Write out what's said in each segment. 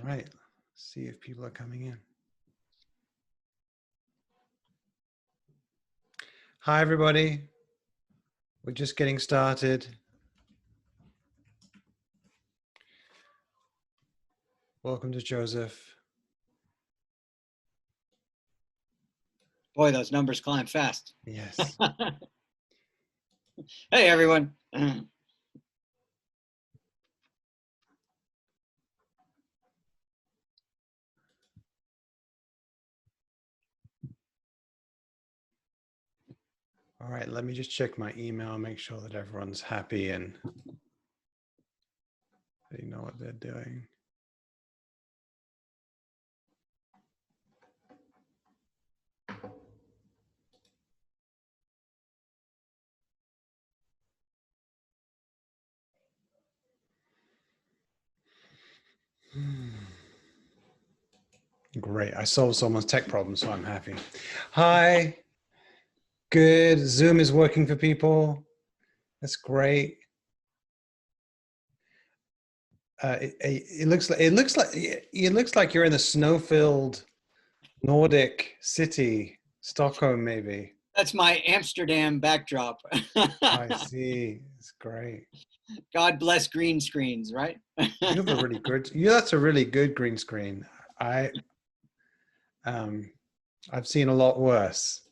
right, see if people are coming in. Hi, everybody. We're just getting started. Welcome to Joseph. Boy, those numbers climb fast. Yes. Hey, everyone. All right, let me just check my email, make sure that everyone's happy and they know what they're doing. Great, I solved someone's tech problem, so I'm happy. Hi, good. Zoom is working for people. That's great. It looks like you're in a snow-filled Nordic city, Stockholm, maybe. That's my Amsterdam backdrop. I see. It's great. God bless green screens, right? You have a really good. That's a really good green screen. I've seen a lot worse,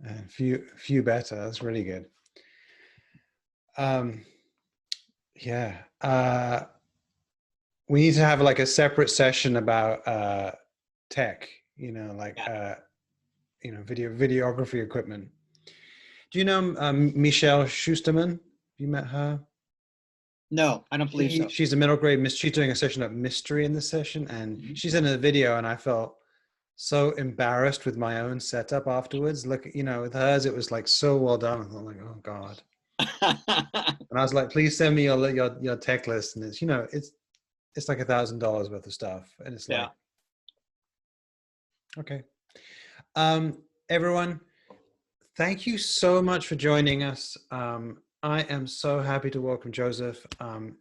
and few better. That's really good. Yeah. We need to have like a separate session about tech. Videography equipment. Do you know Michelle Schusterman? Have you met her? No, I don't believe so. She's a middle grade. She's doing a session of mystery in this session, and she's in a video, and I felt so embarrassed with my own setup afterwards. Look, with hers, it was like so well done. I'm like, oh God. And I was like, please send me your tech list, and it's like $1,000 worth of stuff, and it's like, okay. Everyone, thank you so much for joining us. I am so happy to welcome Joseph. And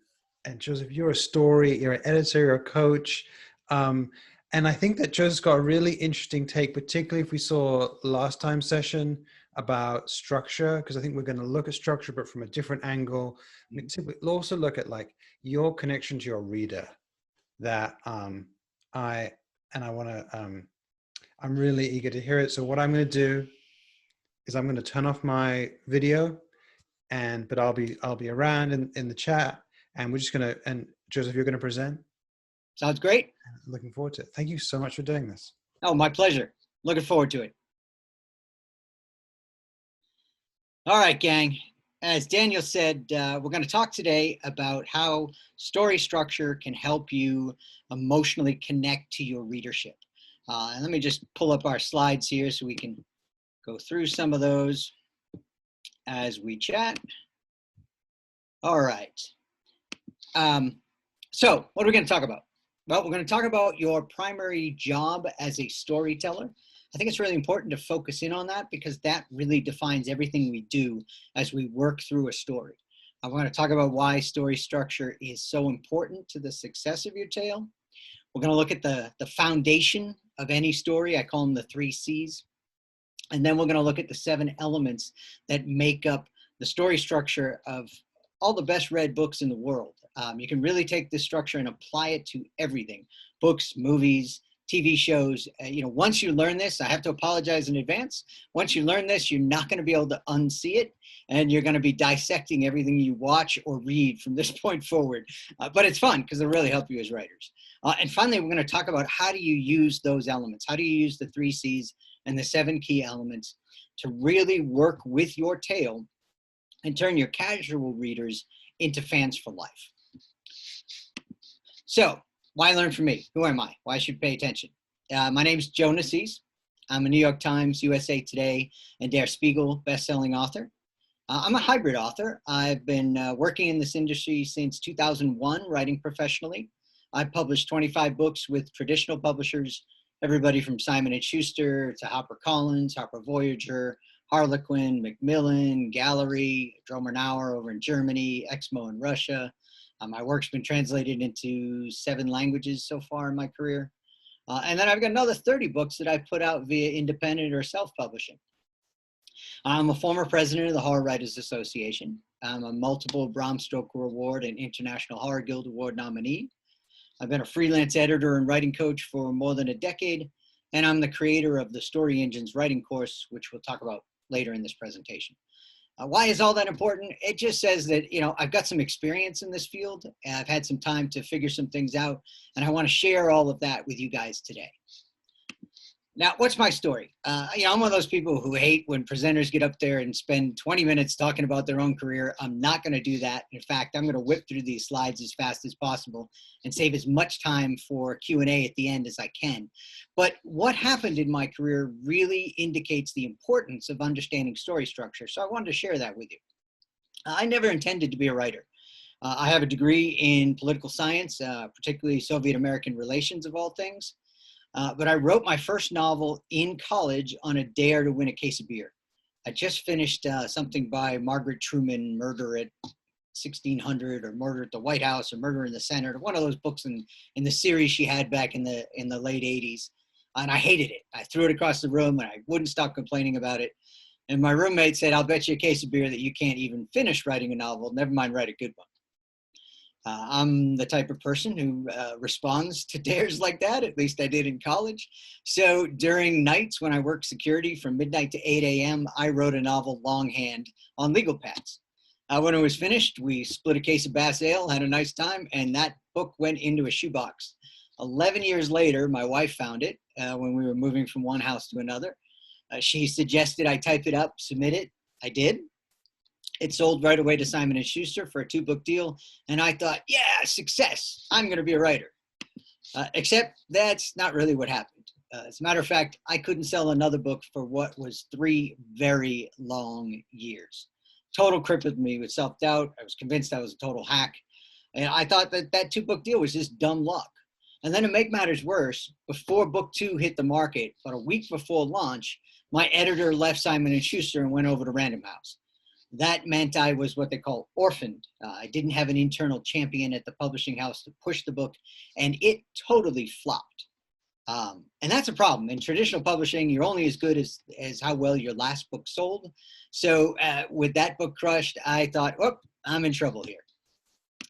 Joseph, you're an editor, you're a coach. And I think that Joseph's got a really interesting take, particularly if we saw last time's session about structure, because I think we're going to look at structure, but from a different angle. We'll also look at like your connection to your reader that I'm really eager to hear it. So what I'm going to do is I'm going to turn off my video, but I'll be around in the chat, and we're just going to, and Joseph, you're going to present. Sounds great. Looking forward to it. Thank you so much for doing this. Oh, my pleasure. Looking forward to it. All right, gang. As Daniel said, we're going to talk today about how story structure can help you emotionally connect to your readership. And let me just pull up our slides here so we can go through some of those as we chat. All right. So what are we going to talk about? Well, we're going to talk about your primary job as a storyteller. I think it's really important to focus in on that because that really defines everything we do as we work through a story. I'm going to talk about why story structure is so important to the success of your tale. We're going to look at the foundation of any story. I call them the 3 C's. And then we're going to look at the 7 elements that make up the story structure of all the best read books in the world. You can really take this structure and apply it to everything: books, movies, TV shows. Once you learn this, I have to apologize in advance. Once you learn this, you're not going to be able to unsee it, and you're going to be dissecting everything you watch or read from this point forward. But it's fun because it'll really help you as writers. And finally, we're going to talk about how do you use those elements? How do you use the 3 C's and the 7 key elements to really work with your tale and turn your casual readers into fans for life? So, why learn from me? Who am I? Why should you pay attention? My name is Joe Nassise. I'm a New York Times, USA Today, and Der Spiegel best-selling author. I'm a hybrid author. I've been working in this industry since 2001, writing professionally. I've published 25 books with traditional publishers, everybody from Simon & Schuster to HarperCollins, Harper Voyager, Harlequin, Macmillan, Gallery, Dromer-Nauer over in Germany, Exmo in Russia, My work's been translated into 7 languages so far in my career. And then I've got another 30 books that I've put out via independent or self-publishing. I'm a former president of the Horror Writers Association. I'm a multiple Bram Stoker Award and International Horror Guild Award nominee. I've been a freelance editor and writing coach for more than a decade, and I'm the creator of the Story Engines writing course, which we'll talk about later in this presentation. Why is all that important? It just says that, you know, I've got some experience in this field, and I've had some time to figure some things out, and I want to share all of that with you guys today. Now, what's my story? You know, I'm one of those people who hate when presenters get up there and spend 20 minutes talking about their own career. I'm not going to do that. In fact, I'm going to whip through these slides as fast as possible and save as much time for Q&A at the end as I can. But what happened in my career really indicates the importance of understanding story structure. So I wanted to share that with you. I never intended to be a writer. I have a degree in political science, particularly Soviet American relations of all things. But I wrote my first novel in college on a dare to win a case of beer. I just finished something by Margaret Truman, Murder at 1600, or Murder at the White House, or Murder in the Senate, or one of those books in the series she had back in the late 80s. And I hated it. I threw it across the room and I wouldn't stop complaining about it. And my roommate said, "I'll bet you a case of beer that you can't even finish writing a novel, never mind write a good one." I'm the type of person who responds to dares like that. At least I did in college. So during nights when I worked security from midnight to 8 a.m., I wrote a novel longhand on legal pads. When it was finished, we split a case of Bass Ale, had a nice time, and that book went into a shoebox. 11 years later, my wife found it when we were moving from one house to another. She suggested I type it up, submit it. I did. It sold right away to Simon & Schuster for a 2-book deal. And I thought, yeah, success. I'm going to be a writer. Except that's not really what happened. As a matter of fact, I couldn't sell another book for what was 3 very long years. Total crippled me with self-doubt. I was convinced I was a total hack. And I thought that 2-book deal was just dumb luck. And then to make matters worse, before book 2 hit the market, about a week before launch, my editor left Simon & Schuster and went over to Random House. That meant I was what they call orphaned. I didn't have an internal champion at the publishing house to push the book, and it totally flopped. And that's a problem. In traditional publishing, you're only as good as how well your last book sold. So with that book crushed, I thought, oh, I'm in trouble here.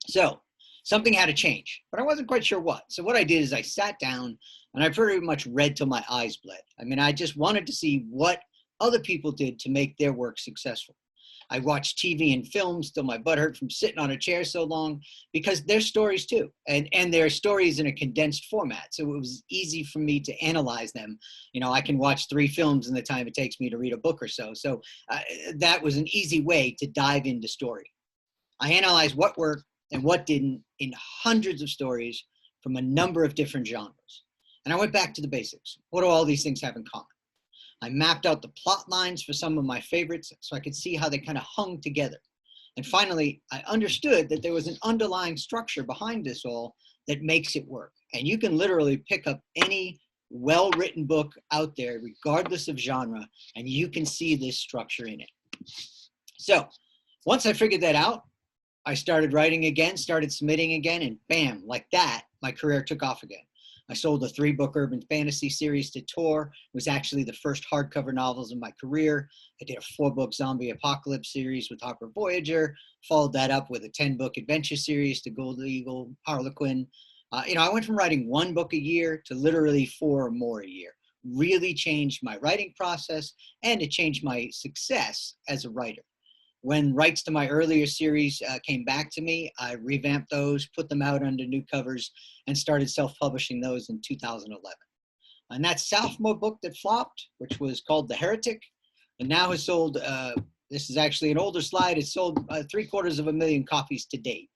So something had to change, but I wasn't quite sure what. So what I did is I sat down and I pretty much read till my eyes bled. I mean, I just wanted to see what other people did to make their work successful. I watched TV and films till my butt hurt from sitting on a chair so long, because they're stories too. And they're stories in a condensed format. So it was easy for me to analyze them. You know, I can watch 3 films in the time it takes me to read a book or so. So that was an easy way to dive into story. I analyzed what worked and what didn't in hundreds of stories from a number of different genres. And I went back to the basics. What do all these things have in common? I mapped out the plot lines for some of my favorites so I could see how they kind of hung together. And finally, I understood that there was an underlying structure behind this all that makes it work. And you can literally pick up any well-written book out there, regardless of genre, and you can see this structure in it. So once I figured that out, I started writing again, started submitting again, and bam, like that, my career took off again. I sold a 3-book urban fantasy series to Tor. It was actually the first hardcover novels in my career. I did a 4-book zombie apocalypse series with Harper Voyager, followed that up with a 10-book adventure series to Gold Eagle, Harlequin. You know, I went from writing 1 book a year to literally 4 or more a year. Really changed my writing process, and it changed my success as a writer. When rights to my earlier series came back to me, I revamped those, put them out under new covers, and started self-publishing those in 2011. And that sophomore book that flopped, which was called The Heretic, and now has sold, this is actually an older slide, it's sold 750,000 copies to date.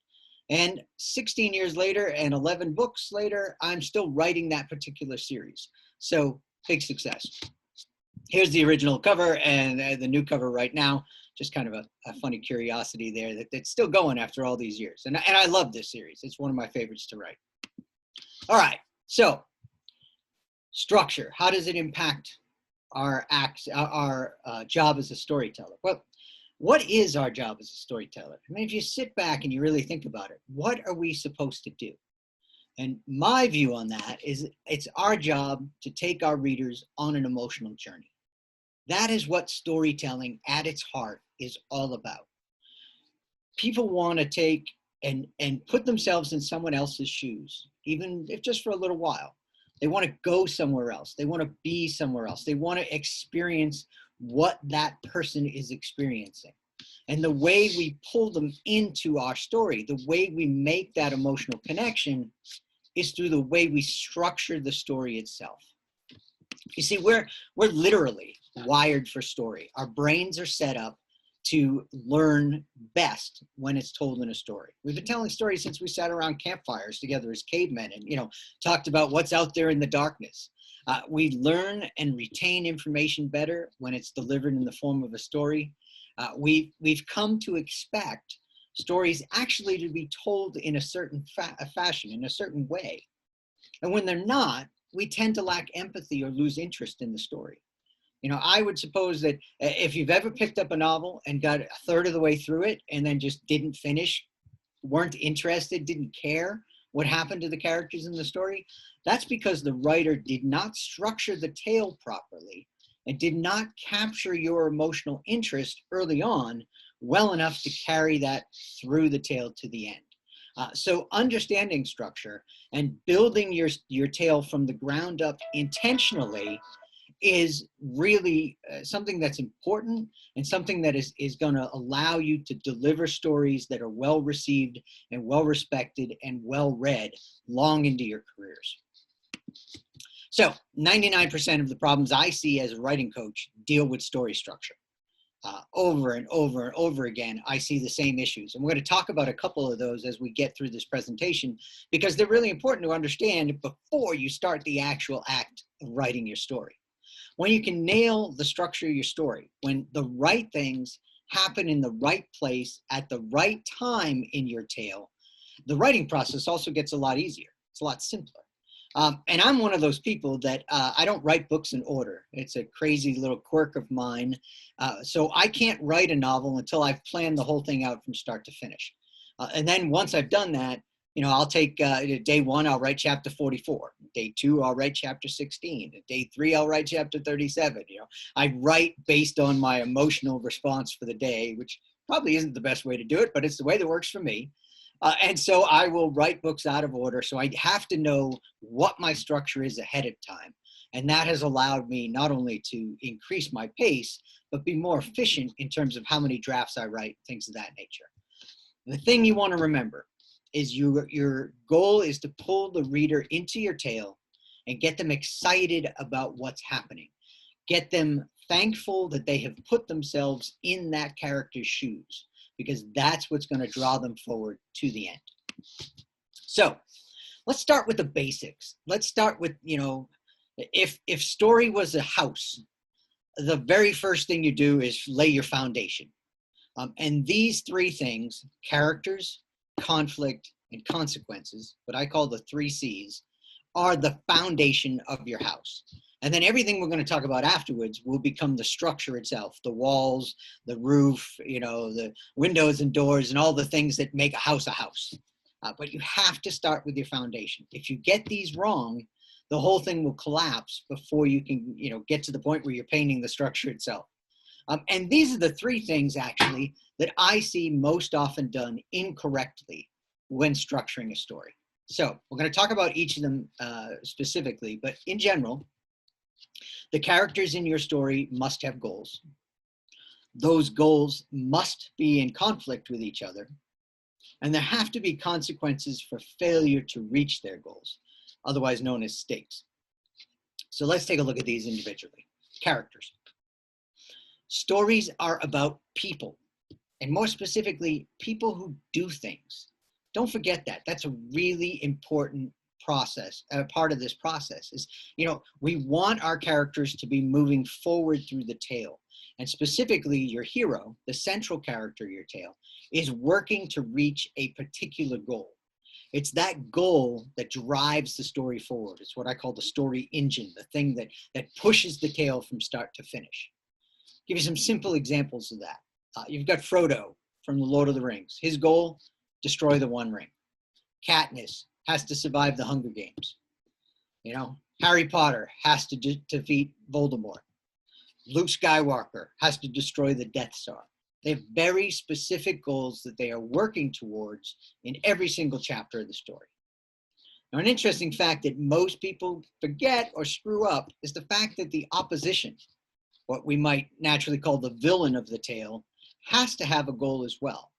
And 16 years later and 11 books later, I'm still writing that particular series. So big success. Here's the original cover and the new cover right now. Just kind of a funny curiosity there that's still going after all these years. And I love this series. It's one of my favorites to write. All right, so structure. How does it impact our job as a storyteller? Well, What is our job as a storyteller? I mean, if you sit back and you really think about it, what are we supposed to do? And my view on that is it's our job to take our readers on an emotional journey. That is what storytelling at its heart is all about. People want to take and put themselves in someone else's shoes, even if just for a little while. They want to go somewhere else. They want to be somewhere else. They want to experience what that person is experiencing. And the way we pull them into our story, the way we make that emotional connection is through the way we structure the story itself. You see, we're literally wired for story. Our brains are set up to learn best when it's told in a story. We've been telling stories since we sat around campfires together as cavemen and, talked about what's out there in the darkness. We learn and retain information better when it's delivered in the form of a story. We've come to expect stories actually to be told in a certain fashion, in a certain way. And when they're not, we tend to lack empathy or lose interest in the story. I would suppose that if you've ever picked up a novel and got a third of the way through it and then just didn't finish, weren't interested, didn't care what happened to the characters in the story, that's because the writer did not structure the tale properly and did not capture your emotional interest early on well enough to carry that through the tale to the end. So understanding structure and building your tale from the ground up intentionally is really something that's important and something that is going to allow you to deliver stories that are well received and well respected and well read long into your careers. So 99% of the problems I see as a writing coach deal with story structure. Over and over and over again, I see the same issues. And we're going to talk about a couple of those as we get through this presentation, because they're really important to understand before you start the actual act of writing your story. When you can nail the structure of your story, when the right things happen in the right place at the right time in your tale, the writing process also gets a lot easier. It's a lot simpler. And I'm one of those people that I don't write books in order. It's a crazy little quirk of mine. So I can't write a novel until I've planned the whole thing out from start to finish. And then once I've done that, I'll take day 1, I'll write chapter 44. Day 2, I'll write chapter 16. Day 3, I'll write chapter 37. I write based on my emotional response for the day, which probably isn't the best way to do it, but it's the way that works for me. And so I will write books out of order. So I have to know what my structure is ahead of time. And that has allowed me not only to increase my pace, but be more efficient in terms of how many drafts I write, things of that nature. The thing you want to remember is your goal is to pull the reader into your tale and get them excited about what's happening. Get them thankful that they have put themselves in that character's shoes, because that's what's going to draw them forward to the end. So let's start with the basics. Let's start with, if story was a house, the very first thing you do is lay your foundation. And these 3 things, characters, conflict, and consequences, what I call the 3 C's, are the foundation of your house. And then everything we're going to talk about afterwards will become the structure itself, the walls, the roof, the windows and doors, and all the things that make a house a house. But you have to start with your foundation. If you get these wrong, the whole thing will collapse before you can, get to the point where you're painting the structure itself. And these are the 3 things, actually, that I see most often done incorrectly when structuring a story. So we're going to talk about each of them specifically, but in general, the characters in your story must have goals. Those goals must be in conflict with each other, and there have to be consequences for failure to reach their goals, otherwise known as stakes. So let's take a look at these individually. Characters. Stories are about people, and more specifically, people who do things. Don't forget that. That's a really important process. Part of this process is, we want our characters to be moving forward through the tale. And specifically, your hero, the central character of your tale, is working to reach a particular goal. It's that goal that drives the story forward. It's what I call the story engine, the thing that pushes the tale from start to finish. Give you some simple examples of that. You've got Frodo from the Lord of the Rings. His goal, destroy the One Ring. Katniss has to survive the Hunger Games. You know, Harry Potter has to defeat Voldemort. Luke Skywalker has to destroy the Death Star. They have very specific goals that they are working towards in every single chapter of the story. Now, an interesting fact that most people forget or screw up is the fact that the opposition, what we might naturally call the villain of the tale, has to have a goal as well.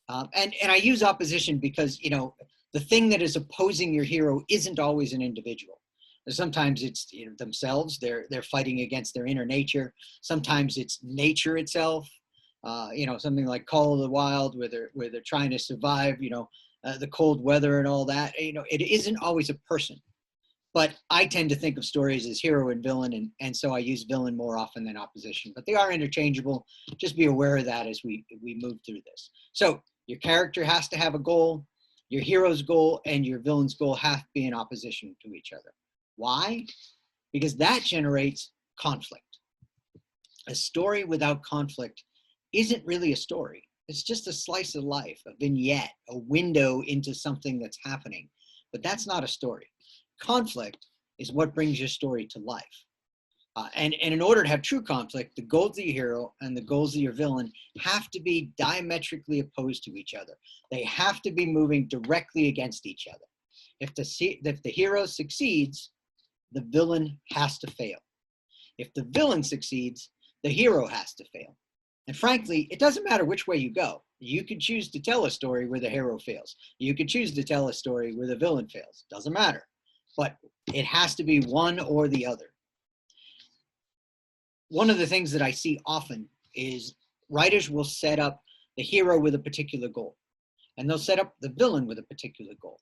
And I use opposition because, you know, the thing that is opposing your hero isn't always an individual. Sometimes it's, you know, themselves, they're fighting against their inner nature. Sometimes it's nature itself, you know, something like Call of the Wild, where they're trying to survive, you know, the cold weather and all that. You know, it isn't always a person. But I tend to think of stories as hero and villain, and so I use villain more often than opposition. But they are interchangeable. Just be aware of that as we move through this. So your character has to have a goal. Your hero's goal and your villain's goal have to be in opposition to each other. Why? Because that generates conflict. A story without conflict isn't really a story. It's just a slice of life, a vignette, a window into something that's happening. But that's not a story. Conflict is what brings your story to life. And in order to have true conflict, the goals of your hero and the goals of your villain have to be diametrically opposed to each other. They have to be moving directly against each other. If the hero succeeds, the villain has to fail. If the villain succeeds, the hero has to fail. And frankly, it doesn't matter which way you go. You could choose to tell a story where the hero fails. You could choose to tell a story where the villain fails. Doesn't matter. But it has to be one or the other. One of the things that I see often is writers will set up the hero with a particular goal, and they'll set up the villain with a particular goal.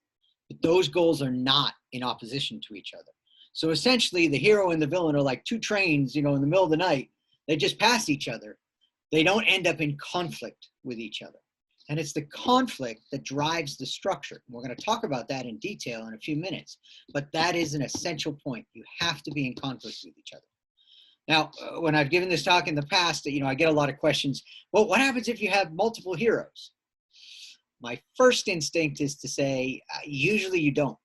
But those goals are not in opposition to each other. So essentially, the hero and the villain are like two trains, you know, in the middle of the night. They just pass each other. They don't end up in conflict with each other. And it's the conflict that drives the structure. We're going to talk about that in detail in a few minutes, but that is an essential point. You have to be in conflict with each other. Now, when I've given this talk in the past, you know, I get a lot of questions. Well, what happens if you have multiple heroes? My first instinct is to say, usually you don't.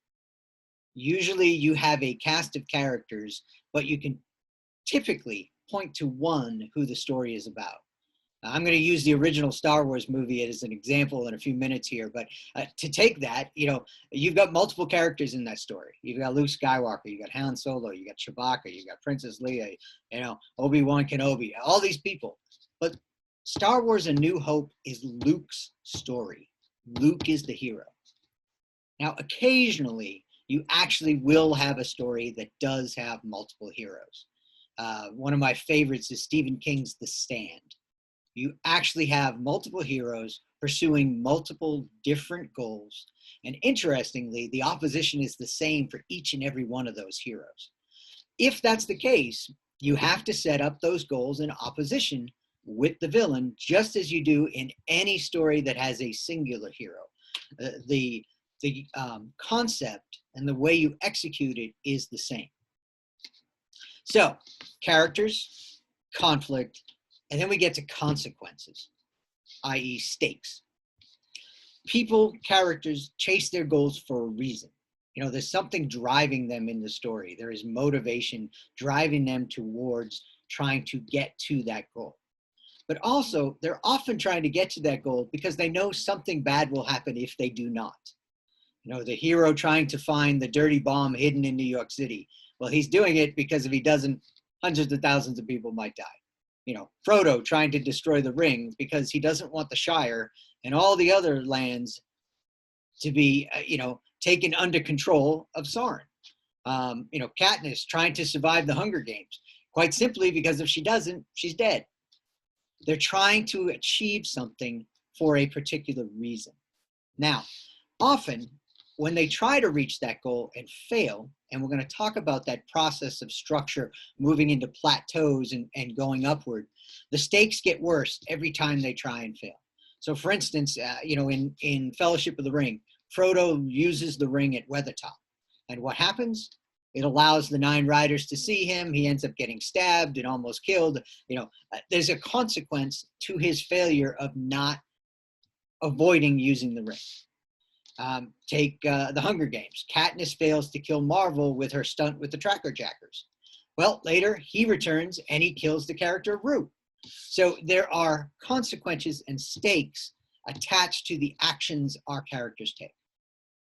Usually you have a cast of characters, but you can typically point to one who the story is about. I'm going to use the original Star Wars movie as an example in a few minutes here, but to take that, you know, you've got multiple characters in that story. You've got Luke Skywalker, you got Han Solo, you got Chewbacca, you got Princess Leia, you know, Obi-Wan Kenobi, all these people. But Star Wars: A New Hope is Luke's story. Luke is the hero. Now, occasionally, you actually will have a story that does have multiple heroes. One of my favorites is Stephen King's The Stand. You actually have multiple heroes pursuing multiple different goals. And interestingly, the opposition is the same for each and every one of those heroes. If that's the case, you have to set up those goals in opposition with the villain, just as you do in any story that has a singular hero. The concept and the way you execute it is the same. So, characters, conflict, and then we get to consequences, i.e. stakes. People, characters chase their goals for a reason. You know, there's something driving them in the story. There is motivation driving them towards trying to get to that goal. But also, they're often trying to get to that goal because they know something bad will happen if they do not. You know, the hero trying to find the dirty bomb hidden in New York City. Well, he's doing it because if he doesn't, hundreds of thousands of people might die. You know, Frodo trying to destroy the ring because he doesn't want the Shire and all the other lands to be, you know, taken under control of Sauron. You know, Katniss trying to survive the Hunger Games, quite simply because if she doesn't, she's dead. They're trying to achieve something for a particular reason. Now, often when they try to reach that goal and fail, and we're going to talk about that process of structure moving into plateaus and going upward, the stakes get worse every time they try and fail. So for instance, you know, in Fellowship of the Ring, Frodo uses the ring at Weathertop. And what happens? It allows the 9 riders to see him. He ends up getting stabbed and almost killed. There's a consequence to his failure of not avoiding using the ring. Take the Hunger Games. Katniss fails to kill Marvel with her stunt with the Tracker Jackers. Well, later he returns and he kills the character Rue. So there are consequences and stakes attached to the actions our characters take.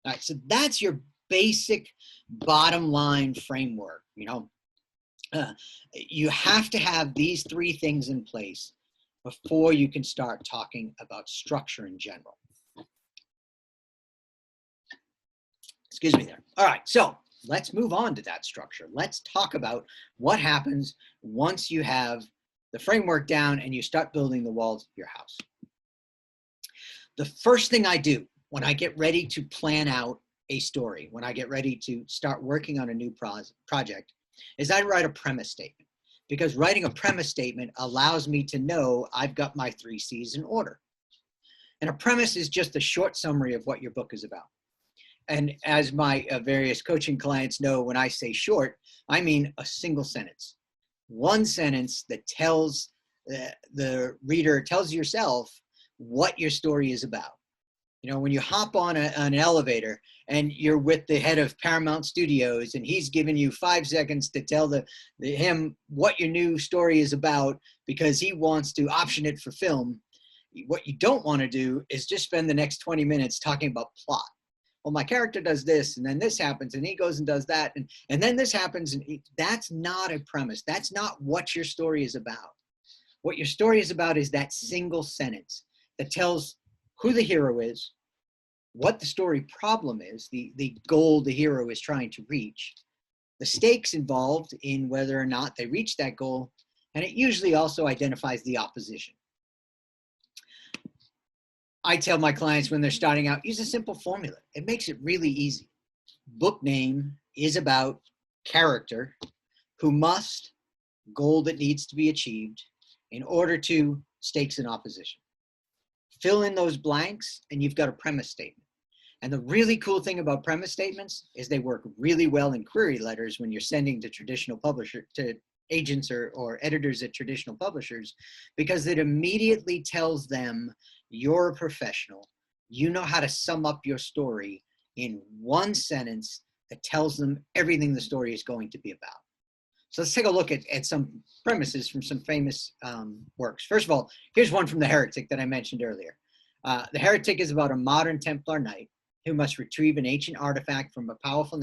All right, so that's your basic bottom line framework. You have to have these 3 things in place before you can start talking about structure in general. Excuse me there. All right, so let's move on to that structure. Let's talk about what happens once you have the framework down and you start building the walls of your house. The first thing I do when I get ready to plan out a story, when I get ready to start working on a new project, is I write a premise statement. Because writing a premise statement allows me to know I've got my 3 C's in order. And a premise is just a short summary of what your book is about. And as my various coaching clients know, when I say short, I mean a single sentence. One sentence that tells the reader, tells yourself what your story is about. When you hop on an elevator and you're with the head of Paramount Studios and he's giving you 5 seconds to tell him what your new story is about because he wants to option it for film, what you don't want to do is just spend the next 20 minutes talking about plot. Well, my character does this, and then this happens, and he goes and does that, and then this happens. And that's not a premise. That's not what your story is about. What your story is about is that single sentence that tells who the hero is, what the story problem is, the goal the hero is trying to reach, the stakes involved in whether or not they reach that goal, and it usually also identifies the opposition. I tell my clients when they're starting out, use a simple formula. It makes it really easy. Book name is about character who must, goal that needs to be achieved in order to stakes and opposition. Fill in those blanks and you've got a premise statement. And the really cool thing about premise statements is they work really well in query letters when you're sending to traditional publisher, to agents or editors at traditional publishers, because it immediately tells them you're a professional. You know how to sum up your story in one sentence that tells them everything the story is going to be about. So let's take a look at some premises from some famous works. First of all, here's one from The Heretic that I mentioned earlier. The Heretic is about a modern Templar knight who must retrieve an ancient artifact from a powerful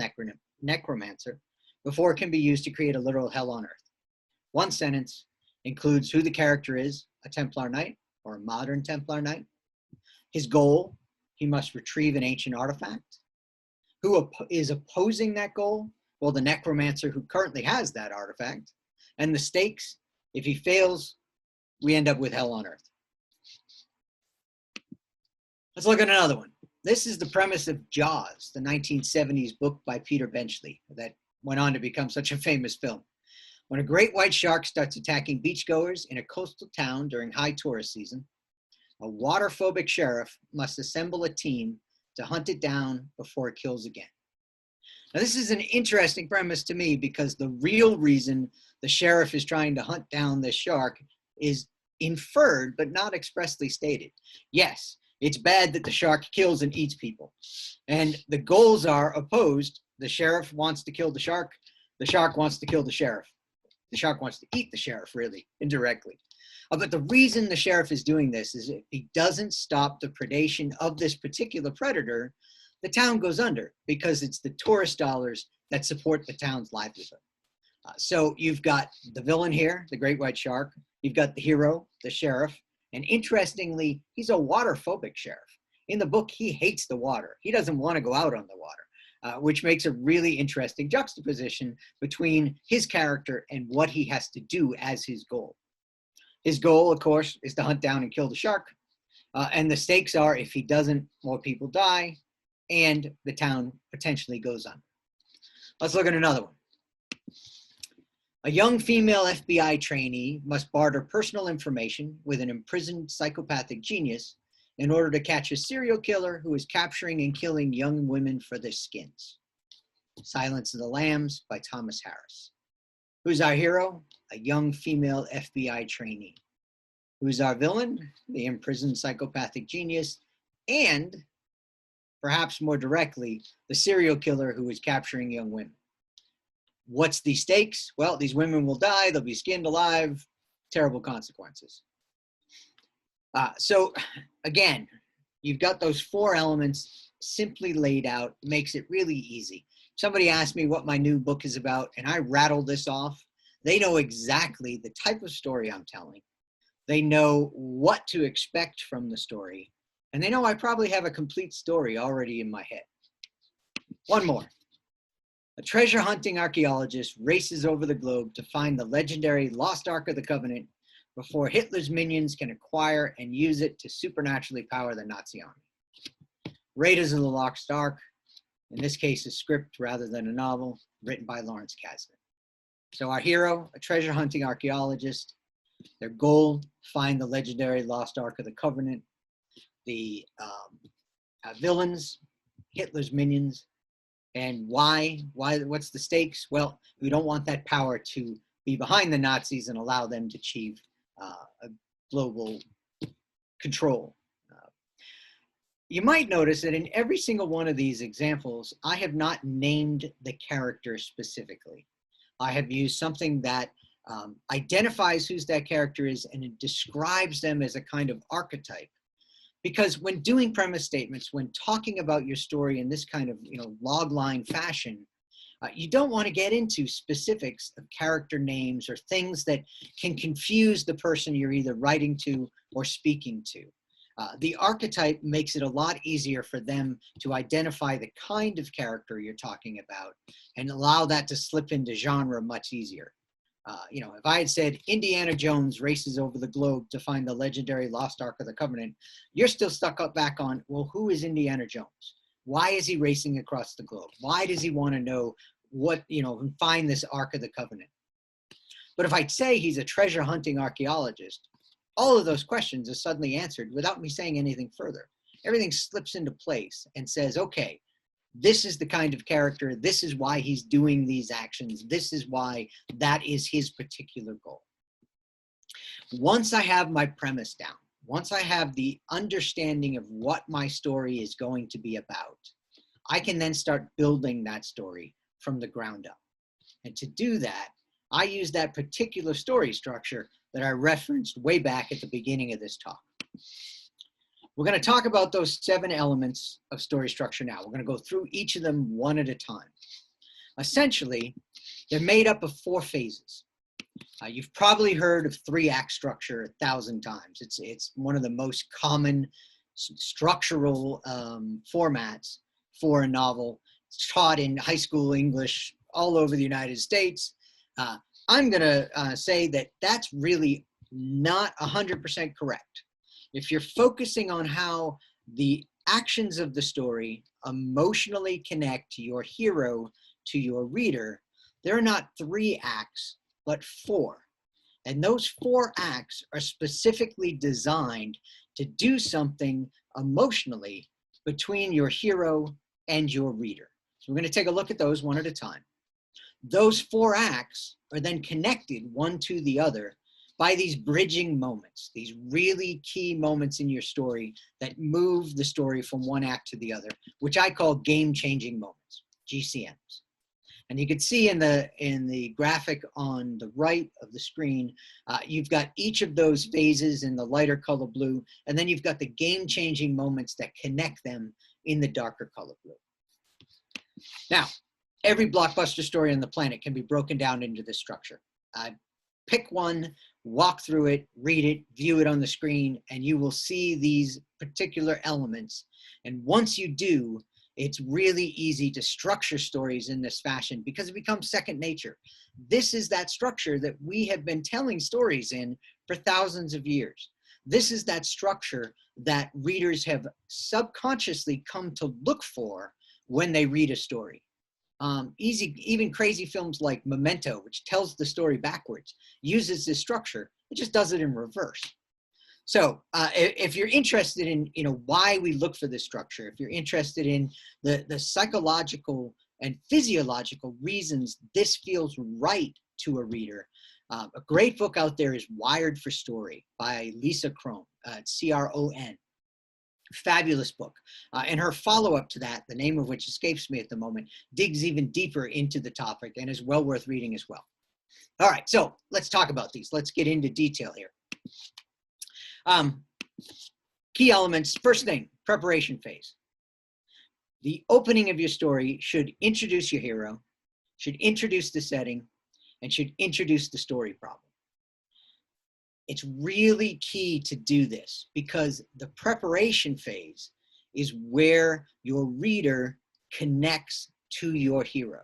necromancer before it can be used to create a literal hell on earth. One sentence includes who the character is, a Templar knight or a modern Templar knight. His goal, he must retrieve an ancient artifact. Who is opposing that goal? Well, the necromancer who currently has that artifact. And the stakes, if he fails, we end up with hell on earth. Let's look at another one. This is the premise of Jaws, the 1970s book by Peter Benchley that went on to become such a famous film. When a great white shark starts attacking beachgoers in a coastal town during high tourist season, a water-phobic sheriff must assemble a team to hunt it down before it kills again. Now, this is an interesting premise to me because the real reason the sheriff is trying to hunt down this shark is inferred but not expressly stated. Yes, it's bad that the shark kills and eats people. And the goals are opposed. The sheriff wants to kill the shark wants to kill the sheriff. The shark wants to eat the sheriff, really, indirectly. But the reason the sheriff is doing this is if he doesn't stop the predation of this particular predator, the town goes under because it's the tourist dollars that support the town's livelihood. So you've got the villain here, the great white shark. You've got the hero, the sheriff. And interestingly, he's a water-phobic sheriff. In the book, he hates the water. He doesn't want to go out on the water, which makes a really interesting juxtaposition between his character and what he has to do as his goal. His goal, of course, is to hunt down and kill the shark. And the stakes are if he doesn't, more people die, and the town potentially goes under. Let's look at another one. A young female FBI trainee must barter personal information with an imprisoned psychopathic genius in order to catch a serial killer who is capturing and killing young women for their skins. Silence of the Lambs by Thomas Harris. Who's our hero? A young female FBI trainee. Who's our villain? The imprisoned psychopathic genius, and perhaps more directly, the serial killer who is capturing young women. What's the stakes? Well, these women will die, they'll be skinned alive, terrible consequences. So again, you've got those four elements simply laid out, makes it really easy. Somebody asked me what my new book is about, and I rattle this off. They know exactly the type of story I'm telling. They know what to expect from the story, and they know I probably have a complete story already in my head. One more. A treasure hunting archaeologist races over the globe to find the legendary Lost Ark of the Covenant before Hitler's minions can acquire and use it to supernaturally power the Nazi army. Raiders of the Lost Ark, in this case a script rather than a novel, written by Lawrence Kasdan. So our hero, a treasure hunting archaeologist, their goal, find the legendary Lost Ark of the Covenant. The villains, Hitler's minions. And why? What's the stakes? Well, we don't want that power to be behind the Nazis and allow them to achieve a global control. You might notice that in every single one of these examples, I have not named the character specifically. I have used something that identifies who that character is, and it describes them as a kind of archetype. Because when doing premise statements, when talking about your story in this kind of log line fashion, you don't want to get into specifics of character names or things that can confuse the person you're either writing to or speaking to. The archetype makes it a lot easier for them to identify the kind of character you're talking about and allow that to slip into genre much easier. If I had said Indiana Jones races over the globe to find the legendary Lost Ark of the Covenant, you're still stuck up back on, well, who is Indiana Jones? Why is he racing across the globe? Why does he want to know what, and find this Ark of the Covenant? But if I'd say he's a treasure hunting archaeologist, all of those questions are suddenly answered without me saying anything further. Everything slips into place and says, okay, this is the kind of character, this is why he's doing these actions, this is why that is his particular goal. Once I have my premise down, once I have the understanding of what my story is going to be about, I can then start building that story from the ground up. And to do that, I use that particular story structure that I referenced way back at the beginning of this talk. We're going to talk about those 7 elements of story structure now. We're going to go through each of them one at a time. Essentially, they're made up of 4 phases. You've probably heard of 3-act structure 1,000 times. It's one of the most common structural formats for a novel. It's taught in high school English all over the United States. I'm going to say that that's really not 100% correct. If you're focusing on how the actions of the story emotionally connect your hero to your reader, there are not 3 acts, but 4. And those 4 acts are specifically designed to do something emotionally between your hero and your reader. So we're going to take a look at those one at a time. Those 4 acts are then connected one to the other by these bridging moments, these really key moments in your story that move the story from one act to the other, which I call game-changing moments, GCMs. And you can see in the graphic on the right of the screen, you've got each of those phases in the lighter color blue, and then you've got the game-changing moments that connect them in the darker color blue. Now, every blockbuster story on the planet can be broken down into this structure. Pick one, walk through it, read it, view it on the screen, and you will see these particular elements. And once you do, it's really easy to structure stories in this fashion because it becomes second nature. This is that structure that we have been telling stories in for thousands of years. This is that structure that readers have subconsciously come to look for when they read a story. Even crazy films like Memento, which tells the story backwards, uses this structure. It just does it in reverse. So if you're interested in why we look for this structure, if you're interested in the psychological and physiological reasons this feels right to a reader. A great book out there is Wired for Story by Lisa Cron, C-R-O-N. Fabulous book. And her follow-up to that, the name of which escapes me at the moment, digs even deeper into the topic and is well worth reading as well. All right, so let's talk about these. Let's get into detail here. Key elements. First thing, preparation phase. The opening of your story should introduce your hero, should introduce the setting, and should introduce the story problem. It's really key to do this because the preparation phase is where your reader connects to your hero.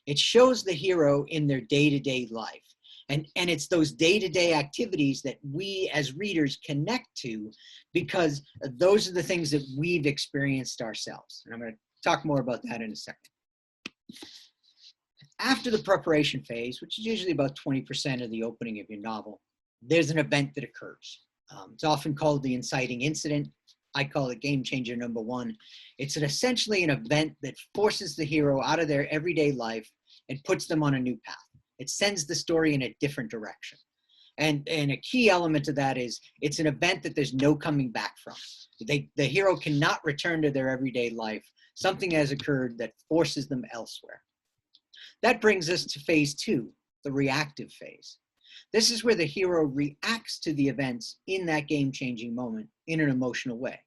It shows the hero in their day-to-day life. And it's those day-to-day activities that we as readers connect to because those are the things that we've experienced ourselves. And I'm going to talk more about that in a second. After the preparation phase, which is usually about 20% of the opening of your novel, there's an event that occurs. It's often called the inciting incident. I call it game changer number one. It's essentially an event that forces the hero out of their everyday life and puts them on a new path. It sends the story in a different direction. And a key element of that is it's an event that there's no coming back from. The hero cannot return to their everyday life. Something has occurred that forces them elsewhere. That brings us to phase two, the reactive phase. This is where the hero reacts to the events in that game-changing moment in an emotional way.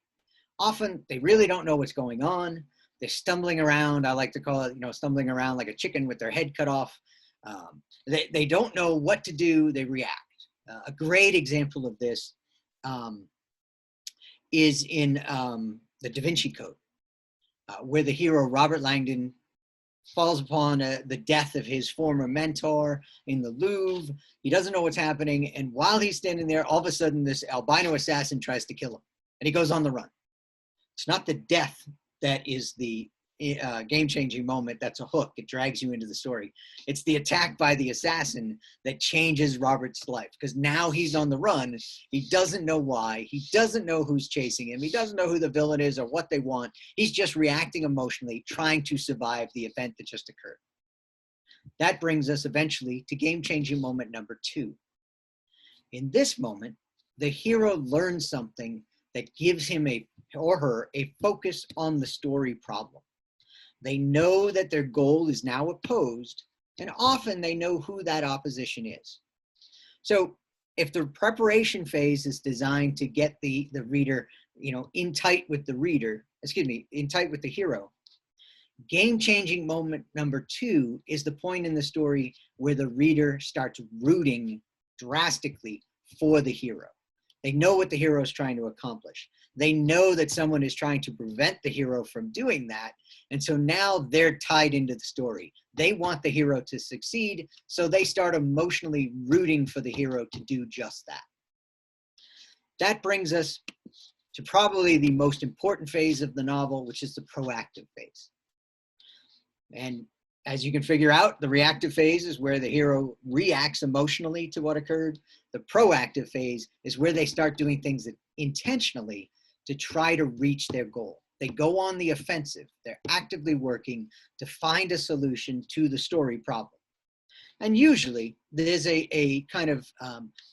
Often, they really don't know what's going on. They're stumbling around. I like to call it, stumbling around like a chicken with their head cut off. They don't know what to do. They react. A great example of this is in the Da Vinci Code, where the hero, Robert Langdon, falls upon the death of his former mentor in the Louvre. He doesn't know what's happening. And while he's standing there, all of a sudden this albino assassin tries to kill him and he goes on the run. It's not the death that is the game-changing moment. That's a hook. It drags you into the story. It's the attack by the assassin that changes Robert's life because now he's on the run. He doesn't know why. He doesn't know who's chasing him. He doesn't know who the villain is or what they want. He's just reacting emotionally, trying to survive the event that just occurred. That brings us eventually to game-changing moment number two. In this moment, the hero learns something that gives him or her a focus on the story problem. They know that their goal is now opposed, and often they know who that opposition is. So if the preparation phase is designed to get the reader, in tight with the hero, game-changing moment number two is the point in the story where the reader starts rooting drastically for the hero. They know what the hero is trying to accomplish. They know that someone is trying to prevent the hero from doing that. And so now they're tied into the story. They want the hero to succeed, so they start emotionally rooting for the hero to do just that. That brings us to probably the most important phase of the novel, which is the proactive phase. And as you can figure out, the reactive phase is where the hero reacts emotionally to what occurred. The proactive phase is where they start doing things that intentionally to try to reach their goal. They go on the offensive. They're actively working to find a solution to the story problem. And usually there's a kind of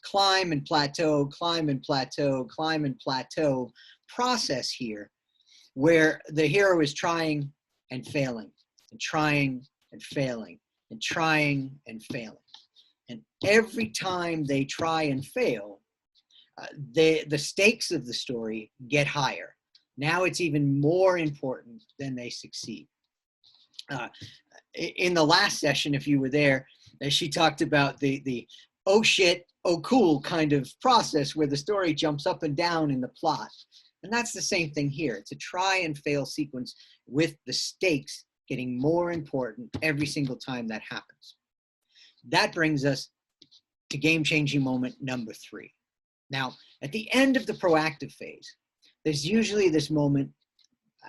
climb and plateau, climb and plateau, climb and plateau process here where the hero is trying and failing and trying and failing and trying and failing. And every time they try and fail, the stakes of the story get higher. Now it's even more important than they succeed. In the last session, if you were there, she talked about the oh shit, oh cool kind of process where the story jumps up and down in the plot. And that's the same thing here. It's a try and fail sequence with the stakes getting more important every single time that happens. That brings us to game-changing moment number three. Now, at the end of the proactive phase, there's usually this moment,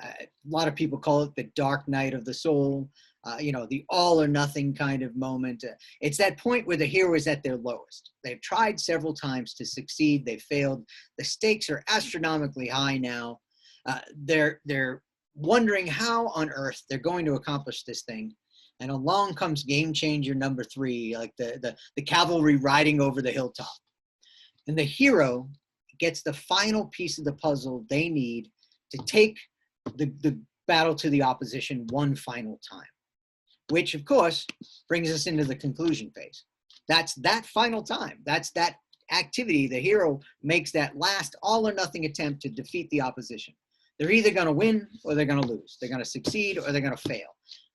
a lot of people call it the dark night of the soul, the all or nothing kind of moment. It's that point where the hero is at their lowest. They've tried several times to succeed. They've failed. The stakes are astronomically high now. They're wondering how on earth they're going to accomplish this thing. And along comes game changer number 3, like the cavalry riding over the hilltop. And the hero gets the final piece of the puzzle they need to take the battle to the opposition one final time, which of course brings us into the conclusion phase. That's that final time. That's that activity. The hero makes that last all or nothing attempt to defeat the opposition. They're either going to win or they're going to lose. They're going to succeed or they're going to fail.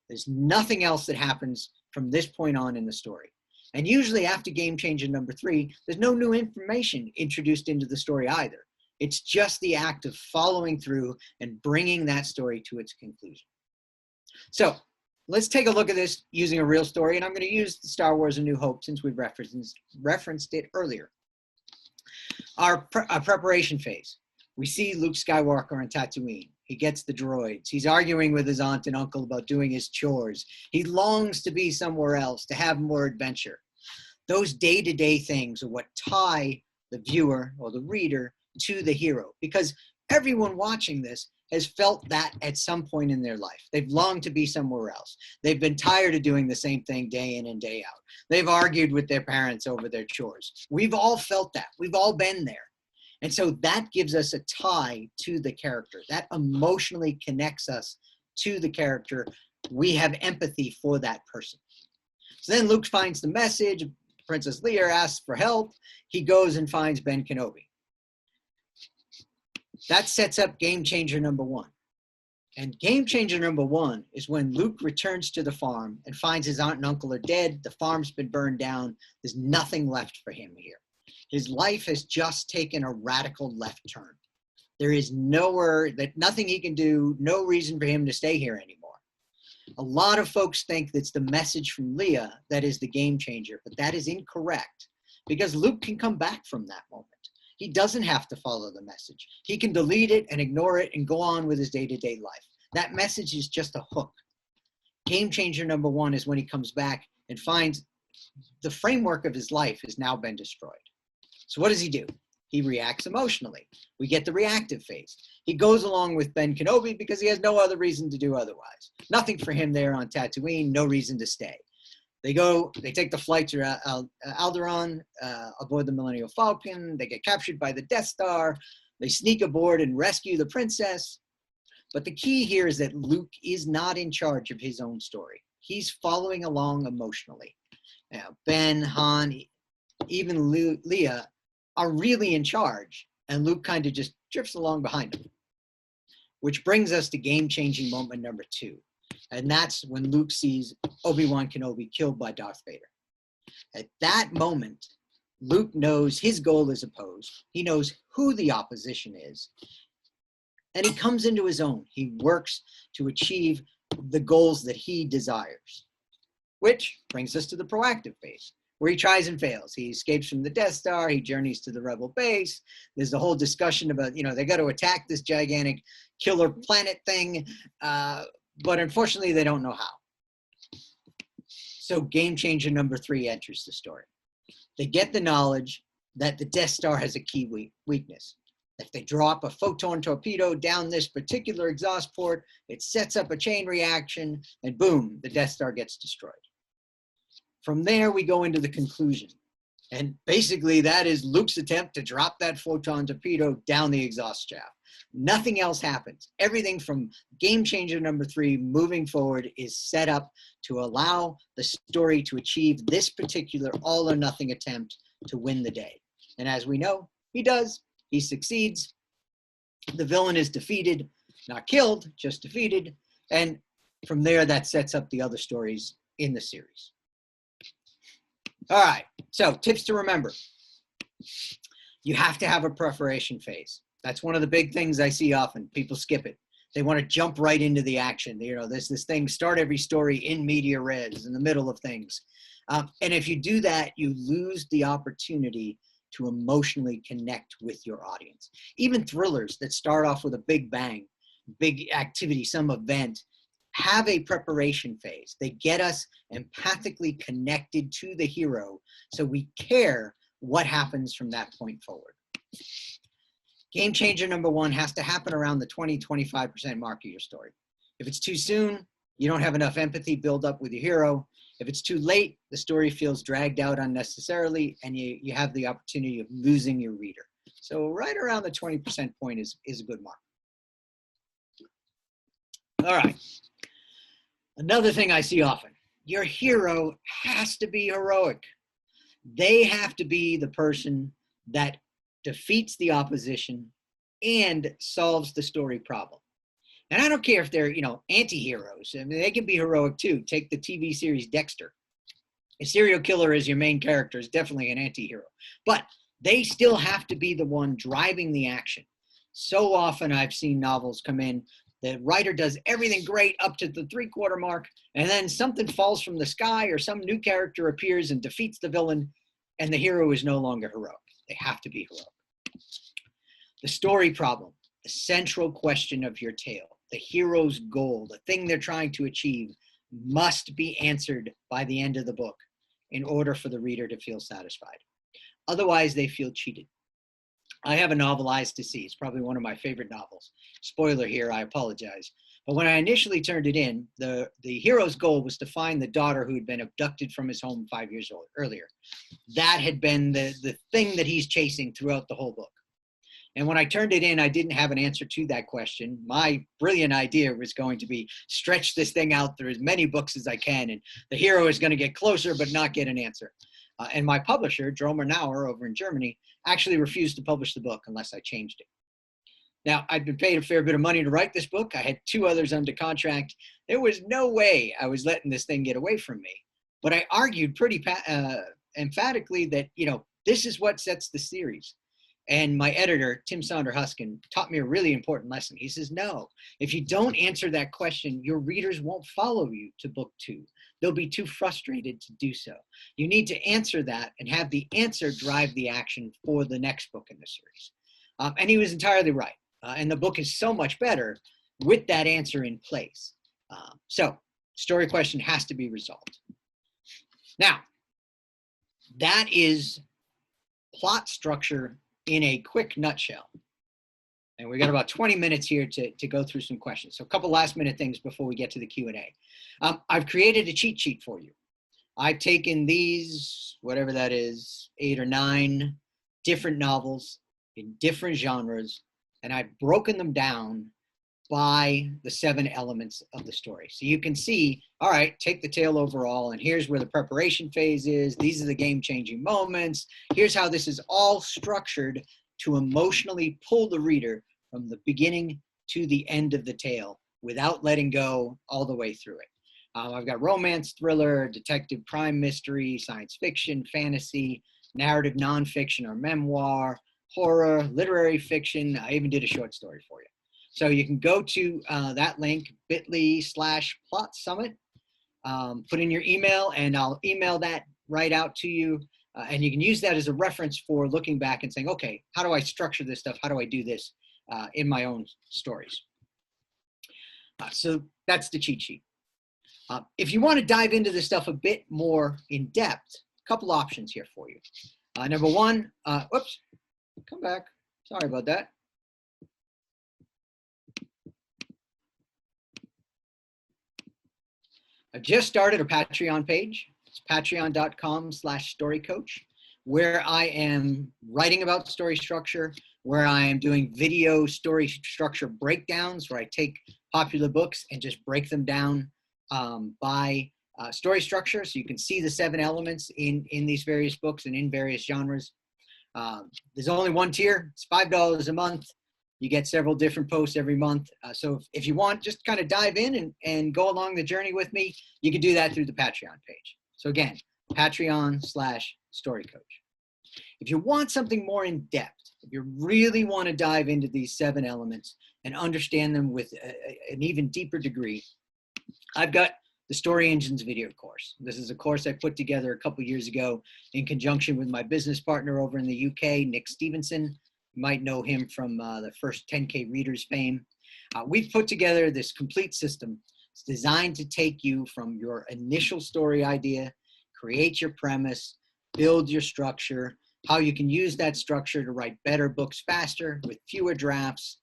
There's nothing else that happens from this point on in the story. And usually after game changer number 3, there's no new information introduced into the story either. It's just the act of following through and bringing that story to its conclusion. So let's take a look at this using a real story. And I'm going to use Star Wars: A New Hope since we've referenced it earlier. Our preparation phase. We see Luke Skywalker on Tatooine. He gets the droids. He's arguing with his aunt and uncle about doing his chores. He longs to be somewhere else, to have more adventure. Those day-to-day things are what tie the viewer or the reader to the hero, because everyone watching this has felt that at some point in their life. They've longed to be somewhere else. They've been tired of doing the same thing day in and day out. They've argued with their parents over their chores. We've all felt that. We've all been there. And so that gives us a tie to the character. That emotionally connects us to the character. We have empathy for that person. So then Luke finds the message. Princess Leia asks for help. He goes and finds Ben Kenobi. That sets up game changer number 1. And game changer number 1 is when Luke returns to the farm and finds his aunt and uncle are dead. The farm's been burned down. There's nothing left for him here. His life has just taken a radical left turn. There is nothing he can do, no reason for him to stay here anymore. A lot of folks think that's the message from Leia that is the game changer, but that is incorrect, because Luke can come back from that moment. He doesn't have to follow the message. He can delete it and ignore it and go on with his day-to-day life. That message is just a hook. Game changer number 1 is when he comes back and finds the framework of his life has now been destroyed. So what does he do? He reacts emotionally. We get the reactive phase. He goes along with Ben Kenobi because he has no other reason to do otherwise. Nothing for him there on Tatooine, no reason to stay. They take the flight to Alderaan aboard the Millennium Falcon. They get captured by the Death Star. They sneak aboard and rescue the princess. But the key here is that Luke is not in charge of his own story. He's following along emotionally. Ben, Han, even Leia are really in charge, and Luke kind of just drifts along behind him. Which brings us to game-changing moment number 2. And that's when Luke sees Obi-Wan Kenobi killed by Darth Vader. At that moment, Luke knows his goal is opposed. He knows who the opposition is. And he comes into his own. He works to achieve the goals that he desires. Which brings us to the proactive phase, where he tries and fails. He escapes from the Death Star. He journeys to the Rebel base. There's a whole discussion about, they got to attack this gigantic killer planet thing. But unfortunately, they don't know how. So game changer number 3 enters the story. They get the knowledge that the Death Star has a key weakness. If they drop a photon torpedo down this particular exhaust port, it sets up a chain reaction, and boom, the Death Star gets destroyed. From there, we go into the conclusion. And basically, that is Luke's attempt to drop that photon torpedo down the exhaust shaft. Nothing else happens. Everything from game changer number 3 moving forward is set up to allow the story to achieve this particular all or nothing attempt to win the day. And as we know, he does. He succeeds. The villain is defeated, not killed, just defeated. And from there, that sets up the other stories in the series. All right, so tips to remember. You have to have a preparation phase. That's one of the big things I see often. People skip it. They want to jump right into the action. There's this thing, start every story in media res, in the middle of things. And if you do that, you lose the opportunity to emotionally connect with your audience. Even thrillers that start off with a big bang, big activity, some event, have a preparation phase. They get us empathically connected to the hero, so we care what happens from that point forward. Game changer number one has to happen around the 20-25% mark of your story. If it's too soon, you don't have enough empathy build up with your hero. If it's too late, the story feels dragged out unnecessarily, and you have the opportunity of losing your reader. So right around the 20% point is a good mark. All right. Another thing I see often, your hero has to be heroic. They have to be the person that defeats the opposition and solves the story problem. And I don't care if they're, anti-heroes. I mean, they can be heroic too. Take the TV series Dexter. A serial killer as your main character is definitely an anti-hero. But they still have to be the one driving the action. So often I've seen novels come in, the writer does everything great up to the 3/4 mark, and then something falls from the sky or some new character appears and defeats the villain, and the hero is no longer heroic. They have to be heroic. The story problem, the central question of your tale, the hero's goal, the thing they're trying to achieve, must be answered by the end of the book in order for the reader to feel satisfied. Otherwise, they feel cheated. I have a novel, Eyes to See. It's probably one of my favorite novels. Spoiler here, I apologize. But when I initially turned it in, the hero's goal was to find the daughter who had been abducted from his home 5 years earlier. That had been the thing that he's chasing throughout the whole book. And when I turned it in, I didn't have an answer to that question. My brilliant idea was going to be stretch this thing out through as many books as I can, and the hero is going to get closer but not get an answer. And my publisher, Dromer Nauer over in Germany, actually refused to publish the book unless I changed it. Now, I'd been paid a fair bit of money to write this book. I had 2 others under contract. There was no way I was letting this thing get away from me. But I argued pretty emphatically that, this is what sets the series. And my editor, Tim Sonder-Huskin, taught me a really important lesson. He says, no, if you don't answer that question, your readers won't follow you to book 2. They'll be too frustrated to do so. You need to answer that and have the answer drive the action for the next book in the series. And he was entirely right. And the book is so much better with that answer in place. So story question has to be resolved. Now, that is plot structure in a quick nutshell. And we got about 20 minutes here to go through some questions. So a couple last minute things before we get to the Q&A. I've created a cheat sheet for you. I've taken these, whatever that is, 8 or 9 different novels in different genres, and I've broken them down by the 7 elements of the story. So you can see, all right, take the tale overall, and here's where the preparation phase is. These are the game-changing moments. Here's how this is all structured to emotionally pull the reader from the beginning to the end of the tale without letting go all the way through it. I've got romance, thriller, detective, crime, mystery, science fiction, fantasy, narrative, nonfiction or memoir, horror, literary fiction. I even did a short story for you. So you can go to that link, bit.ly/plot summit, put in your email, and I'll email that right out to you. And you can use that as a reference for looking back and saying, okay, how do I structure this stuff? How do I do this in my own stories? So that's the cheat sheet. If you want to dive into this stuff a bit more in depth, a couple options here for you. Number one, whoops, come back. Sorry about that. I've just started a Patreon page. It's patreon.com/storycoach, where I am writing about story structure, where I am doing video story structure breakdowns, where I take popular books and just break them down by story structure. So you can see the 7 elements in these various books and in various genres. There's only one tier. It's $5 a month. You get several different posts every month. So if you want, just kind of dive in and go along the journey with me, you can do that through the Patreon page. So again, Patreon/storycoach. If you want something more in depth, if you really want to dive into these 7 elements and understand them with an even deeper degree, I've got the Story Engines video course. This is a course I put together a couple years ago in conjunction with my business partner over in the UK, Nick Stevenson. You might know him from the first 10K Readers fame. We've put together this complete system. It's designed to take you from your initial story idea, create your premise, build your structure, how you can use that structure to write better books faster with fewer drafts.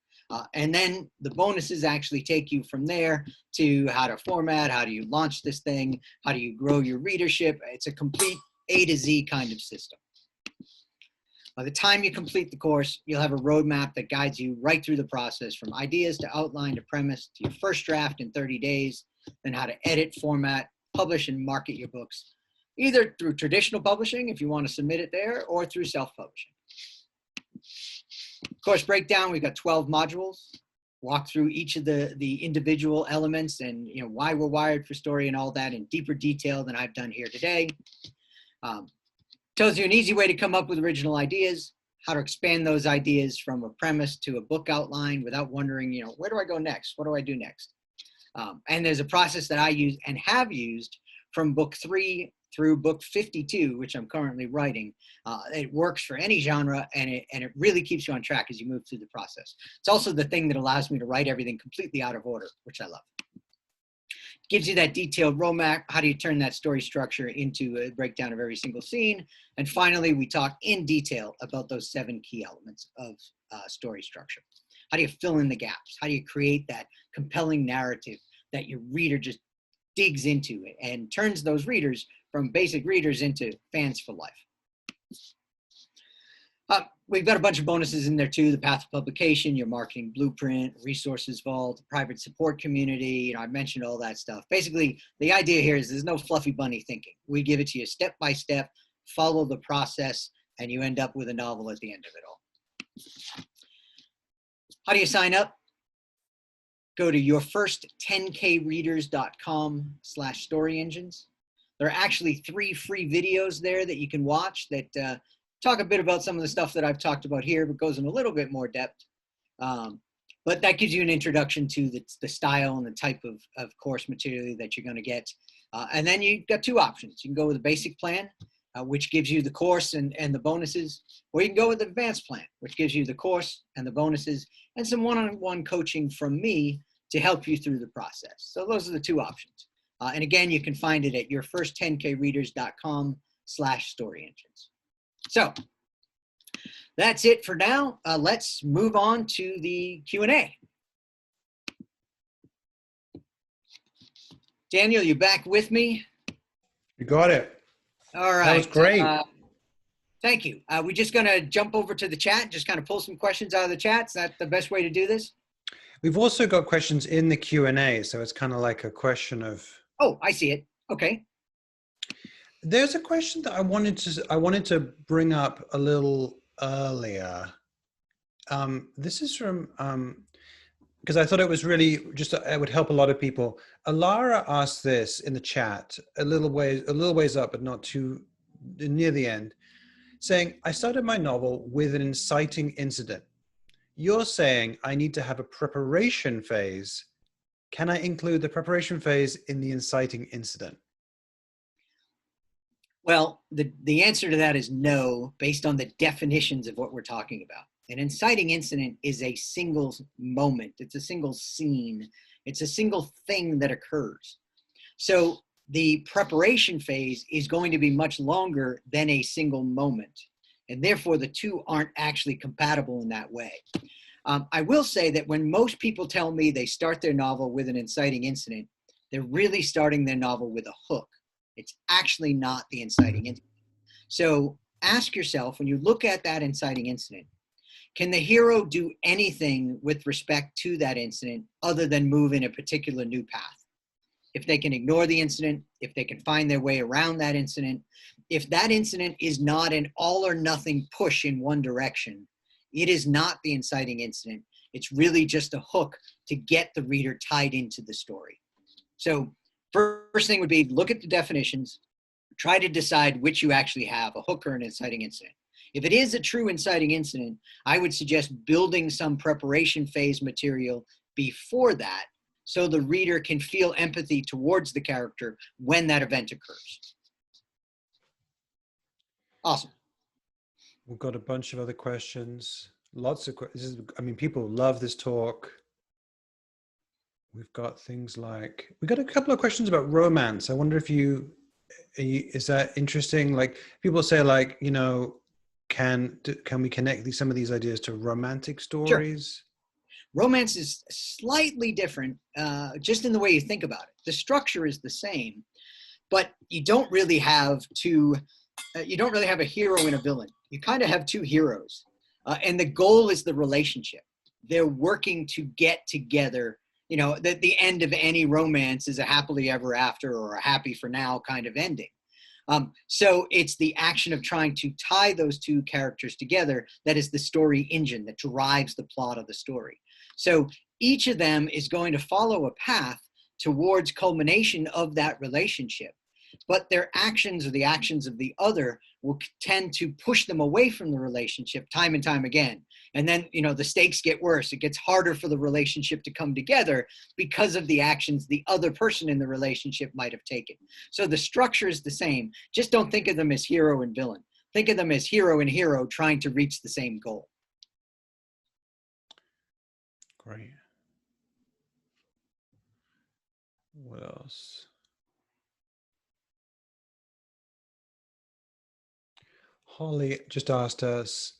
And then the bonuses actually take you from there to how to format, how do you launch this thing, how do you grow your readership. It's a complete A to Z kind of system. By the time you complete the course, you'll have a roadmap that guides you right through the process, from ideas to outline to premise to your first draft in 30 days, then how to edit, format, publish, and market your books, either through traditional publishing, if you want to submit it there, or through self-publishing. Course breakdown, we've got 12 modules, walk through each of the individual elements and why we're wired for story and all that in deeper detail than I've done here today. Tells you an easy way to come up with original ideas, how to expand those ideas from a premise to a book outline without wondering, where do I go next? What do I do next? And there's a process that I use and have used from book 3 through book 52, which I'm currently writing. It works for any genre, and it really keeps you on track as you move through the process. It's also the thing that allows me to write everything completely out of order, which I love. Gives you that detailed roadmap. How do you turn that story structure into a breakdown of every single scene? And finally, we talk in detail about those 7 key elements of story structure. How do you fill in the gaps? How do you create that compelling narrative that your reader just digs into it and turns those readers from basic readers into fans for life? We've got a bunch of bonuses in there too: the path to publication, your marketing blueprint, resources vault, private support community. I mentioned all that stuff. Basically, the idea here is there's no fluffy bunny thinking. We give it to you step by step, follow the process, and you end up with a novel at the end of it all. How do you sign up? Go to yourfirst10kreaders.com/storyengines. There are actually 3 free videos there that you can watch that talk a bit about some of the stuff that I've talked about here, but goes in a little bit more depth. But that gives you an introduction to the style and the type of course material that you're going to get. And then you've got 2 options. You can go with a basic plan, which gives you the course and the bonuses, or you can go with the advanced plan, which gives you the course and the bonuses and some one-on-one coaching from me to help you through the process. So those are the 2 options. And again, you can find it at yourfirst10kreaders.com/storyengines. So that's it for now. Let's move on to the Q&A. Daniel, you back with me? You got it. All right. That was great. Thank you. We're just going to jump over to the chat, just kind of pull some questions out of the chat. Is that the best way to do this? We've also got questions in the Q&A, so it's kind of like a question of... Oh, I see it. Okay. There's a question that I wanted to bring up a little earlier. This is from because I thought it was really it would help a lot of people. Alara asked this in the chat a little ways up, but not too near the end, saying, "I started my novel with an inciting incident. You're saying I need to have a preparation phase. Can I include the preparation phase in the inciting incident?" Well, the answer to that is no, based on the definitions of what we're talking about. An inciting incident is a single moment. It's a single scene. It's a single thing that occurs. So the preparation phase is going to be much longer than a single moment. And therefore, the 2 aren't actually compatible in that way. I will say that when most people tell me they start their novel with an inciting incident, they're really starting their novel with a hook. It's actually not the inciting incident. So ask yourself, when you look at that inciting incident, can the hero do anything with respect to that incident other than move in a particular new path? If they can ignore the incident, if they can find their way around that incident, if that incident is not an all or nothing push in one direction, it is not the inciting incident. It's really just a hook to get the reader tied into the story. So first thing would be look at the definitions, try to decide which you actually have, a hook or an inciting incident. If it is a true inciting incident, I would suggest building some preparation phase material before that so the reader can feel empathy towards the character when that event occurs. Awesome. We've got a bunch of other questions. Lots of questions. I mean, people love this talk. We've got things like, we got a couple of questions about romance. I wonder if is that interesting? Like people say like, can we connect some of these ideas to romantic Sure. stories? Romance is slightly different, just in the way you think about it. The structure is the same, but you don't really have a hero and a villain. You kind of have two heroes, and the goal is the relationship. They're working to get together. You know, the end of any romance is a happily ever after or a happy for now kind of ending. So it's the action of trying to tie those two characters together that is the story engine that drives the plot of the story. So each of them is going to follow a path towards culmination of that relationship, but their actions or the actions of the other will tend to push them away from the relationship time and time again. And then, you know, the stakes get worse. It gets harder for the relationship to come together because of the actions the other person in the relationship might have taken. So the structure is the same. Just don't think of them as hero and villain. Think of them as hero and hero trying to reach the same goal. Great. What else? Holly just asked us,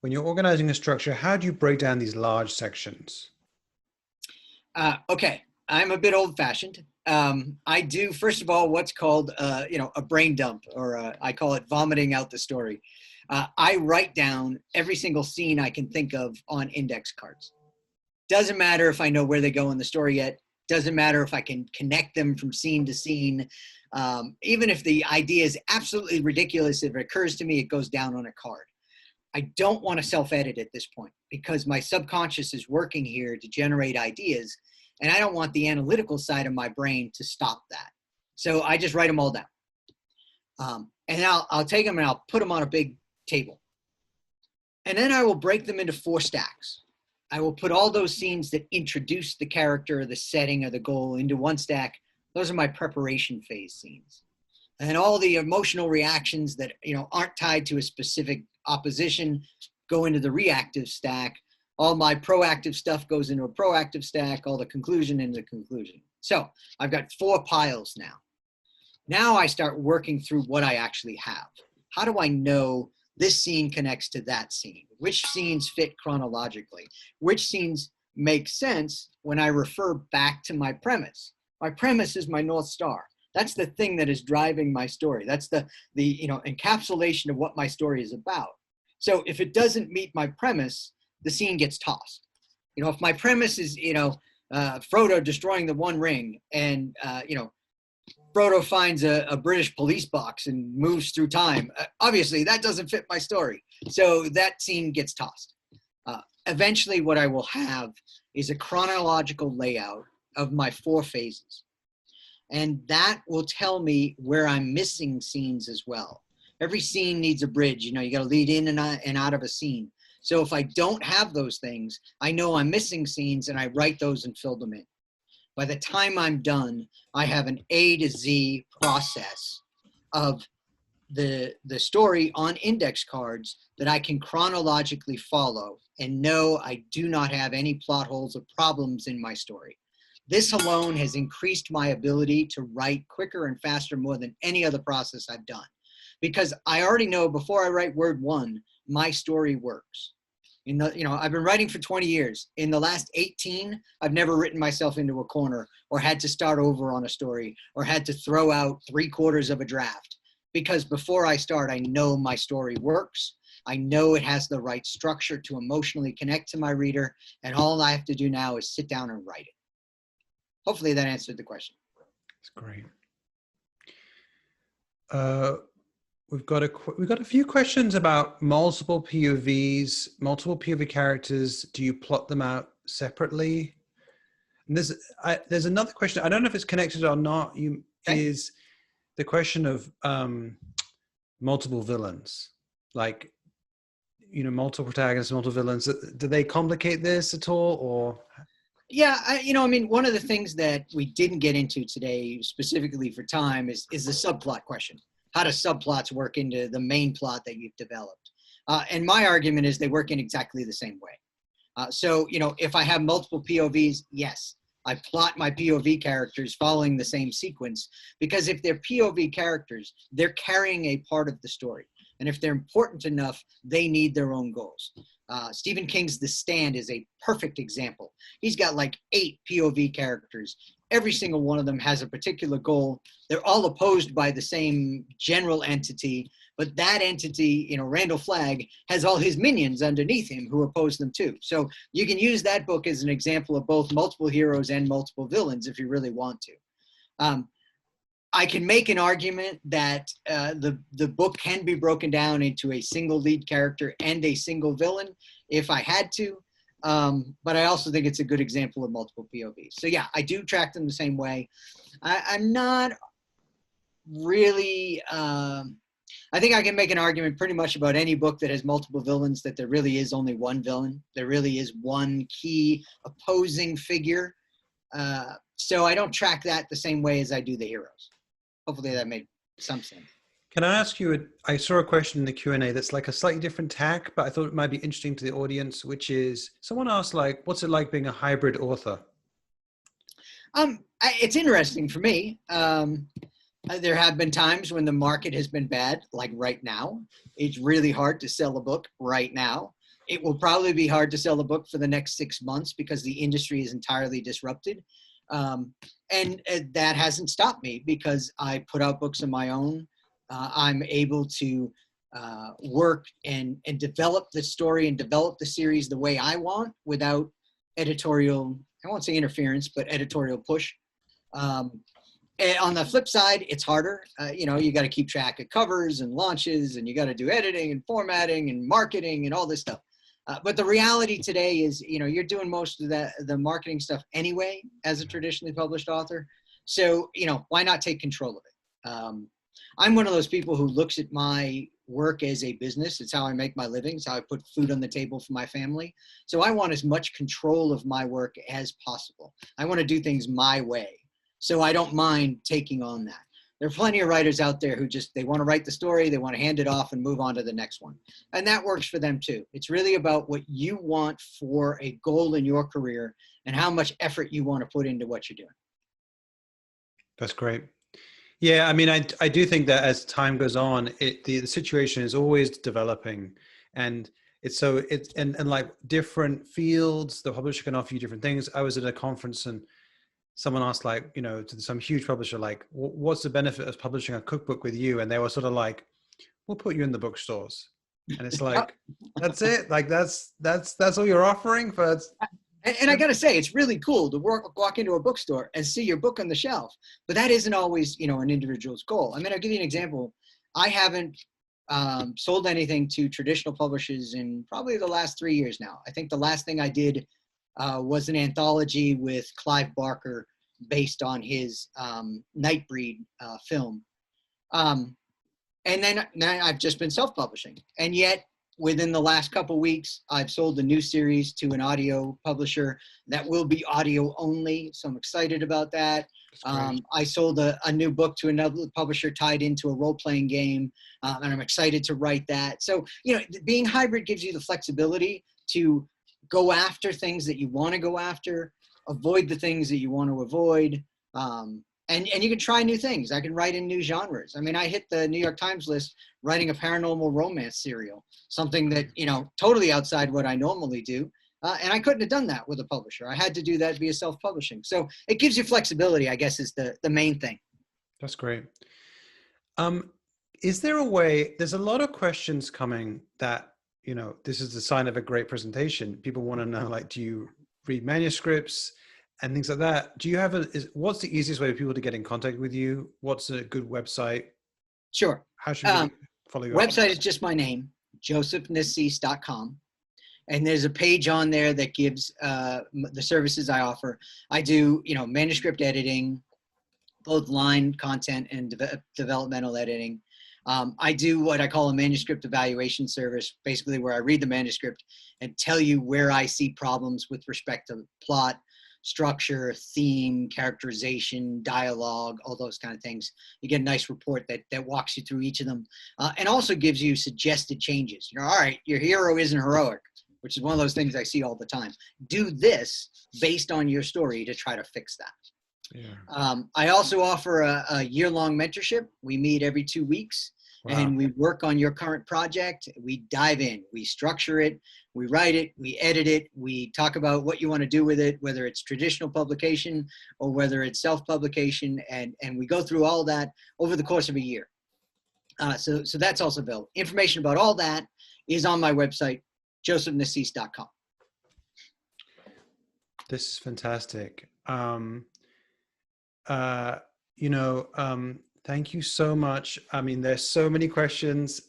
when you're organizing a structure, how do you break down these large sections? Okay, I'm a bit old-fashioned. I do, first of all, what's called a brain dump, or I call it vomiting out the story. I write down every single scene I can think of on index cards. Doesn't matter if I know where they go in the story yet. Doesn't matter if I can connect them from scene to scene. Even if the idea is absolutely ridiculous, if it occurs to me, it goes down on a card. I don't want to self-edit at this point because my subconscious is working here to generate ideas, and I don't want the analytical side of my brain to stop that. So I just write them all down. And I'll take them and I'll put them on a big table. And then I will break them into 4 stacks. I will put all those scenes that introduce the character, the setting, or the goal into one stack. Those are my preparation phase scenes. And all the emotional reactions that, you know, aren't tied to a specific opposition go into the reactive stack. All my proactive stuff goes into a proactive stack, all the conclusion into the conclusion. So I've got 4 piles now. Now I start working through what I actually have. How do I know this scene connects to that scene? Which scenes fit chronologically? Which scenes make sense when I refer back to my premise? My premise is my North Star. That's the thing that is driving my story. That's the encapsulation of what my story is about. So if it doesn't meet my premise, the scene gets tossed. You know, if my premise is, Frodo destroying the One Ring, and, Frodo finds a British police box and moves through time, obviously that doesn't fit my story. So that scene gets tossed. Eventually what I will have is a chronological layout of my 4 phases. And that will tell me where I'm missing scenes as well. Every scene needs a bridge. You know, you got to lead in and out of a scene. So if I don't have those things, I know I'm missing scenes and I write those and fill them in. By the time I'm done, I have an A to Z process of the story on index cards that I can chronologically follow and know I do not have any plot holes or problems in my story. This alone has increased my ability to write quicker and faster more than any other process I've done. Because I already know before I write word 1, my story works. I've been writing for 20 years. In the last 18, I've never written myself into a corner or had to start over on a story or had to throw out 3/4 of a draft. Because before I start, I know my story works. I know it has the right structure to emotionally connect to my reader. And all I have to do now is sit down and write it. Hopefully that answered the question. That's great. We've got a few questions about multiple POVs, multiple POV characters. Do you plot them out separately? And there's another question. I don't know if it's connected or not. Is the question of multiple villains, like, multiple protagonists, multiple villains. Do they complicate this at all, or? Yeah, one of the things that we didn't get into today specifically for time is the subplot question. How do subplots work into the main plot that you've developed? And my argument is they work in exactly the same way. So, if I have multiple POVs, yes, I plot my POV characters following the same sequence, because if they're POV characters, they're carrying a part of the story. And if they're important enough, they need their own goals. Stephen King's The Stand is a perfect example. He's got like 8 POV characters. Every single one of them has a particular goal. They're all opposed by the same general entity, but that entity, you know, Randall Flagg, has all his minions underneath him who oppose them too. So you can use that book as an example of both multiple heroes and multiple villains if you really want to. I can make an argument that the book can be broken down into a single lead character and a single villain if I had to. But I also think it's a good example of multiple POVs. So yeah, I do track them the same way. I'm not really, I think I can make an argument pretty much about any book that has multiple villains that there really is only one villain. There really is one key opposing figure. So I don't track that the same way as I do the heroes. Hopefully that made some sense. Can I ask you, I saw a question in the Q&A that's like a slightly different tack, but I thought it might be interesting to the audience, which is, someone asked, like, what's it like being a hybrid author? It's interesting for me. There have been times when the market has been bad, like right now. It's really hard to sell a book right now. It will probably be hard to sell a book for the next 6 months because the industry is entirely disrupted. And that hasn't stopped me because I put out books of my own. I'm able to work and develop the story and develop the series the way I want without editorial, I won't say interference, but editorial push. And on the flip side, it's harder. You know, you got to keep track of covers and launches, and you got to do editing and formatting and marketing and all this stuff. But the reality today is, you know, you're doing most of the marketing stuff anyway as a traditionally published author. So, you know, why not take control of it? I'm one of those people who looks at my work as a business. It's how I make my living. It's how I put food on the table for my family. So I want as much control of my work as possible. I want to do things my way. So I don't mind taking on that. There are plenty of writers out there who just, they want to write the story, they want to hand it off and move on to the next one. And that works for them too. It's really about what you want for a goal in your career and how much effort you want to put into what you're doing. That's great. Yeah, I mean, I do think that as time goes on, the situation is always developing, and and like different fields, the publisher can offer you different things. I was at a conference and someone asked, like, you know, to some huge publisher, like, what's the benefit of publishing a cookbook with you? And they were sort of like, we'll put you in the bookstores. And it's like, that's it. Like, that's all you're offering for. And I got to say, it's really cool to walk into a bookstore and see your book on the shelf. But that isn't always, you know, an individual's goal. I mean, I'll give you an example. I haven't sold anything to traditional publishers in probably the last 3 years now. I think the last thing I did was an anthology with Clive Barker based on his Nightbreed film. And then I've just been self-publishing. And yet, within the last couple of weeks, I've sold a new series to an audio publisher that will be audio only. So I'm excited about that. I sold a new book to another publisher tied into a role-playing game, and I'm excited to write that. So, you know, being hybrid gives you the flexibility to go after things that you want to go after, avoid the things that you want to avoid. And you can try new things. I can write in new genres. I mean, I hit the New York Times list writing a paranormal romance serial, something that, you know, totally outside what I normally do. And I couldn't have done that with a publisher. I had to do that via self-publishing. So it gives you flexibility, I guess, is the main thing. That's great. Is there a way, there's a lot of questions coming that, you know, this is the sign of a great presentation. People want to know, like, do you read manuscripts and things like that? Do you have what's the easiest way for people to get in contact with you? What's a good website? Sure. How should we follow you? Website is just my name, josephnissis.com. And there's a page on there that gives the services I offer. I do, you know, manuscript editing, both line content and developmental editing. I do what I call a manuscript evaluation service, basically where I read the manuscript and tell you where I see problems with respect to plot, structure, theme, characterization, dialogue, all those kind of things. You get a nice report that walks you through each of them, and also gives you suggested changes. You know, all right, your hero isn't heroic, which is one of those things I see all the time. Do this based on your story to try to fix that. Yeah. I also offer a year-long mentorship. We meet every 2 weeks. Wow. And we work on your current project. We dive in, we structure it, we write it, we edit it, we talk about what you want to do with it, whether it's traditional publication or whether it's self-publication, and we go through all that over the course of a year. So that's also available. Information about all that is on my website, josephnassise.com. This is fantastic. Thank you so much. I mean, there's so many questions.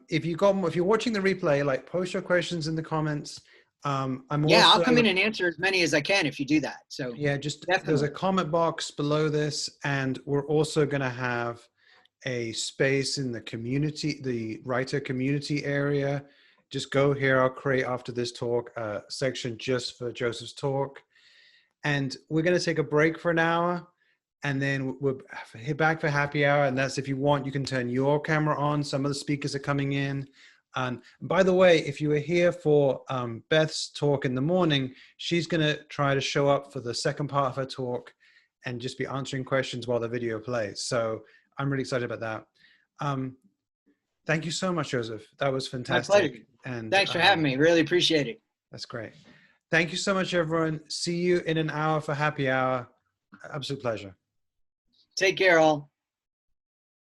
If you're watching the replay, like, post your questions in the comments. I'll come in and answer as many as I can if you do that. So yeah, just definitely. There's a comment box below this, and we're also going to have a space in the community, the writer community area. Just go here. I'll create, after this talk, a section just for Joseph's talk. And we're going to take a break for an hour, and then we'll hit back for happy hour. And that's, if you want, you can turn your camera on. Some of the speakers are coming in. And by the way, if you were here for Beth's talk in the morning, she's going to try to show up for the second part of her talk and just be answering questions while the video plays. So I'm really excited about that. Thank you so much, Joseph. That was fantastic. My pleasure. And thanks for having me. Really appreciate it. That's great. Thank you so much, everyone. See you in an hour for happy hour. Absolute pleasure. Take care, all.